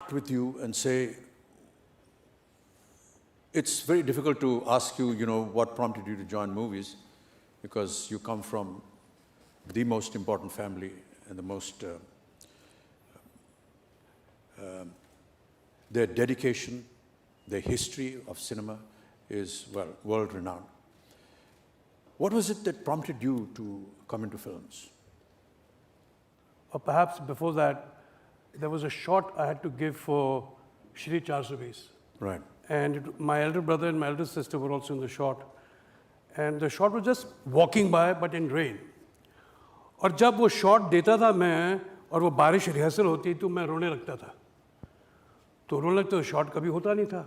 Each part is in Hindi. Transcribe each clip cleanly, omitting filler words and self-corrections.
start with you and say, it's very difficult to ask you, what prompted you to join movies, because you come from the most important family and the most, their dedication, their history of cinema is, well, world-renowned. What was it that prompted you to come into films? Or perhaps before that, there was a shot I had to give for Shri 420. Right. And my elder brother and my elder sister were also in the shot. And the shot was just walking by, but in rain. और जब वो शॉट देता था मैं और वो बारिश रिहर्सल होती तो मैं रोने लगता था. तो रोने लगता तो शॉट कभी होता नहीं था.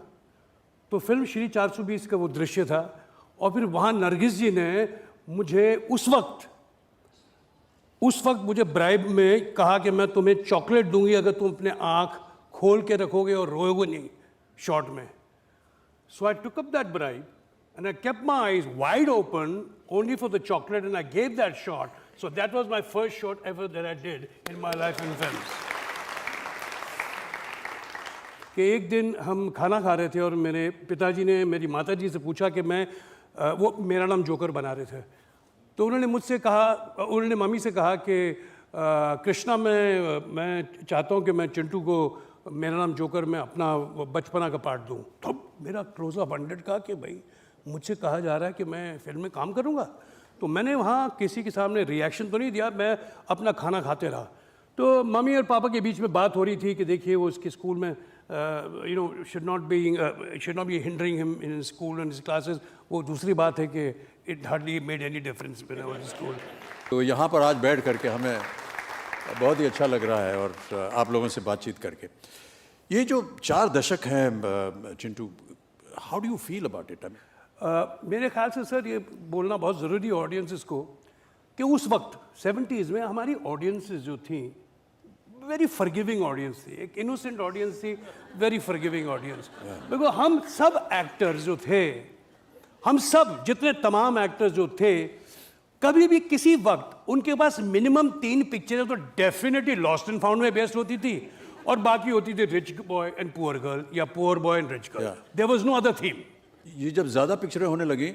तो फिल्म श्री 420 का वो दृश्य था. और फिर वहाँ नरगिस जी ने मुझे उस वक्त मुझे ब्राइब में कहा कि मैं तुम्हें चॉकलेट दूंगी अगर तुम अपने आँख खोल के रखोगे और रोओगे नहीं शॉट में. So I took up that bribe and I kept my eyes wide open only for the chocolate, and I gave that shot. So that was my first shot ever that I did in my life in films. कि एक दिन हम खाना खा रहे थे और मेरे पिताजी ने मेरी माताजी से पूछा कि वो मेरा नाम जोकर बना रहे थे. तो उन्होंने मम्मी से कहा कि कृष्णा मैं चाहता हूँ कि मैं चिंटू को मेरा नाम जोकर में अपना बचपना का पार्ट दूँ. तो मेरा क्लोज ऑफ 100 कहा कि भाई मुझसे कहा जा रहा है कि मैं फिल्म में काम करूँगा. तो मैंने वहाँ किसी के सामने रिएक्शन तो नहीं दिया, मैं अपना खाना खाते रहा. तो मम्मी और पापा के बीच में बात हो रही थी कि देखिए वो उसके स्कूल में should not be hindering him in his school and his classes. वो दूसरी बात है कि it hardly made any difference when I was in school. तो यहाँ पर आज बैठ करके हमें बहुत ही अच्छा लग रहा है और आप लोगों से बातचीत करके. ये जो 4 दशक हैं Chintu, how do you feel about it? मेरे ख्याल से सर ये बोलना बहुत ज़रूरी है ऑडियंसेस को कि उस वक्त 70s में हमारी ऑडियंसेस जो थी वेरी फॉरगिविंग ऑडियंस थी. एक इनोसेंट ऑडियंस थी, वेरी फॉरगिविंग ऑडियंस. बिकॉज हम सब एक्टर्स जो थे, हम सब जितने तमाम एक्टर्स जो थे, कभी भी किसी वक्त उनके पास मिनिमम 3 पिक्चरें तो डेफिनेटली लॉस्ट एंड फाउंड में बेस्ट होती थी और बाकी होती थी rich boy and poor girl या poor boy and rich girl. There was no other theme. ये जब ज़्यादा पिक्चरें होने लगी,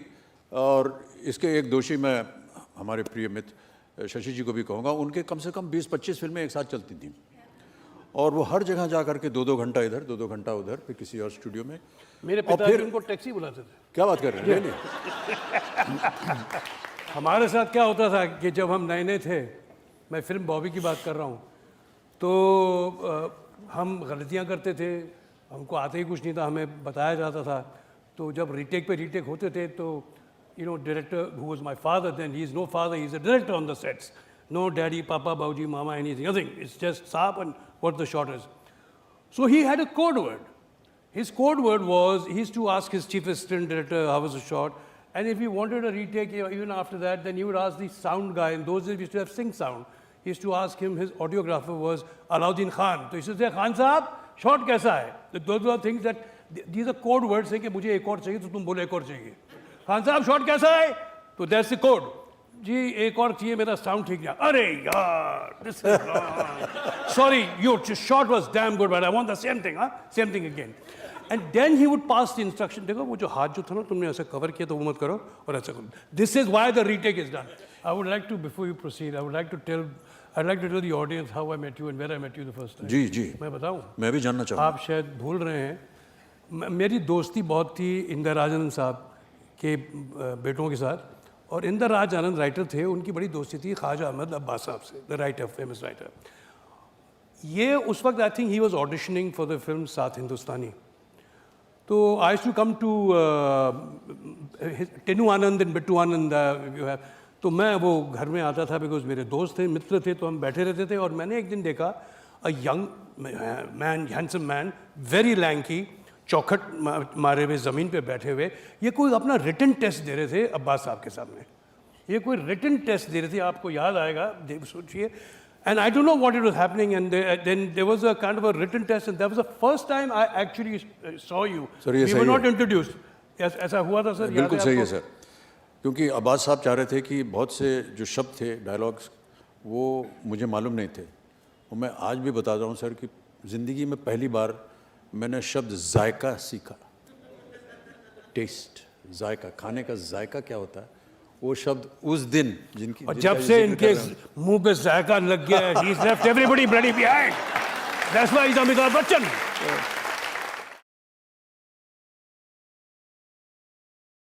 और इसके एक दोषी मैं हमारे प्रिय मित्र शशि जी को भी कहूँगा, उनके कम से कम 20-25 फिल्में एक साथ चलती थी और वो हर जगह जा करके 2-2 घंटा इधर 2-2 घंटा उधर, फिर किसी और स्टूडियो में. मेरे पिताजी उनको टैक्सी बुलाते थे. क्या बात कर रहे हैं? हमारे साथ क्या होता था कि जब हम नए थे, मैं फिल्म बॉबी की बात कर रहा हूँ, तो हम गलतियाँ करते थे, हमको आते ही कुछ नहीं था, हमें बताया जाता था. तो जब रीटेक पे रीटेक होते थे तो director who was my father then, he is no father, he is a director on the sets. No daddy, papa, bauji, mama, anything, nothing. It's just saap and what the shot is. So he had a code word. His code word was, he used to ask his chief assistant director how was the shot, and if he wanted a retake even after that, then he would ask the sound guy. In those days we used to have sync sound. He used to ask him, his audiographer was Alauddin Khan. So he used to say, Khan Saab, shot kaisa hai? Those were things that, these are code words हैं कि मुझे एक और चाहिए तो तुम बोलो एक और चाहिए. खान साहब शॉट कैसा है? तो दैट्स द कोड. जी एक और चाहिए, मेरा साउंड ठीक नहीं. अरे यार, this is sorry, your shot was damn good but I want the same thing again. And then he would pass the instruction. देखो वो जो हाथ जो था ना तुमने ऐसे कवर किया तो वो मत करो और ऐसा करो. This is why the retake is done. I would like to, before you proceed, I would like to tell the audience how I met you and where I met you the first time. जी मैं बताऊं? मैं भी जानना चाहूँगा. आप शायद भूल रहे हैं, मेरी दोस्ती बहुत थी इंदिरा राजन साहब के बेटों के साथ, और इंदिरा राज आनंद राइटर थे, उनकी बड़ी दोस्ती थी ख्वाजा अहमद अब्बास साहब से, द राइटर, फेमस राइटर. ये उस वक्त I think he was auditioning for the film सात हिंदुस्तानी. तो I used to come to Tinu Anand and Bittu Anand you have. तो मैं वो घर में आता था बिकॉज मेरे दोस्त थे, मित्र थे, तो हम बैठे रहते थे. और मैंने एक दिन देखा a young man, handsome man, very lanky, चौखट मारे हुए ज़मीन पे बैठे हुए. ये कोई अपना रिटन टेस्ट दे रहे थे अब्बास साहब के सामने. ये कोई रिटन टेस्ट दे रहे थे, आपको याद आएगा, सोचिए. And I don't know what it was happening, and then there was a kind of a written test, and that was the first time I actually saw you. We were not introduced. ऐसा हुआ था सर? बिल्कुल सही है सर, क्योंकि अब्बास साहब चाह रहे थे कि बहुत से जो शब्द थे, डायलॉग्स, वो मुझे मालूम नहीं थे. और मैं आज भी बता रहा हूँ सर कि ज़िंदगी में पहली बार मैंने शब्द जायका सीखा। टेस्ट, जायका, खाने का जायका क्या होता है, वो शब्द उस दिन और जब से इनके मुंह पे जायका लग गया, he's left everybody bloody behind. That's why he's Amitabh Bachchan.